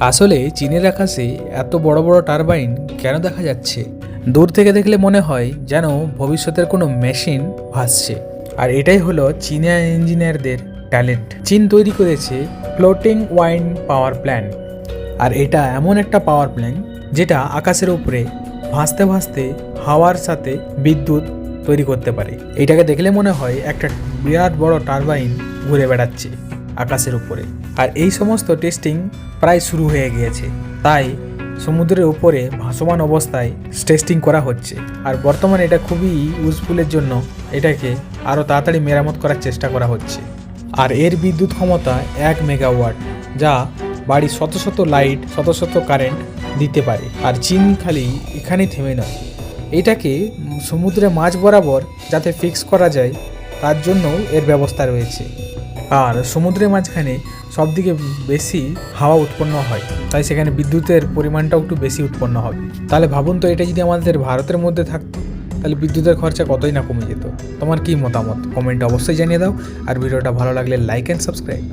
আসলে চীনের আকাশে এত বড় বড় টারবাইন কেন দেখা যাচ্ছে? দূর থেকে দেখলে মনে হয় যেন ভবিষ্যতের কোনো মেশিন ভাসছে। আর এটাই হলো চীনা ইঞ্জিনিয়ারদের ট্যালেন্ট। চীন তৈরি করেছে ফ্লোটিং উইন্ড পাওয়ার প্ল্যান্ট। আর এটা এমন একটা পাওয়ার প্ল্যান্ট যেটা আকাশের উপরে ভাসতে ভাসতে হাওয়ার সাথে বিদ্যুৎ তৈরি করতে পারে। এটাকে দেখলে মনে হয় একটা বিরাট বড় টারবাইন ঘুরে বেড়াচ্ছে আকাশের উপরে। আর এই সমস্ত টেস্টিং প্রায় শুরু হয়ে গিয়েছে, তাই সমুদ্রের উপরে ভাসমান অবস্থায় টেস্টিং করা হচ্ছে। আর বর্তমানে এটা খুবই ইউজফুলের জন্য এটাকে আরও তাড়াতাড়ি মেরামত করার চেষ্টা করা হচ্ছে। আর এর বিদ্যুৎ ক্ষমতা 1 মেগাওয়াট, যা বাড়ির শত শত লাইট, শত শত কারেন্ট দিতে পারে। আর চীন খালি এখানেই থেমে নয়, এটাকে সমুদ্রে মাঝ বরাবর যাতে ফিক্স করা যায় তার জন্যও এর ব্যবস্থা রয়েছে। আর সমুদ্রের মাঝখানে সবদিকে বেশি হাওয়া উৎপন্ন হয়, তাই সেখানে বিদ্যুতের পরিমাণটাও একটু বেশি উৎপন্ন হবে। তাহলে ভাবুন তো, এটা যদি আমাদের ভারতের মধ্যে থাকতো তাহলে বিদ্যুতের খরচা কতই না কমে যেত। তোমার কি মতামত কমেন্টে অবশ্যই জানিয়ে দাও। আর ভিডিওটা ভালো লাগলে লাইক অ্যান্ড সাবস্ক্রাইব।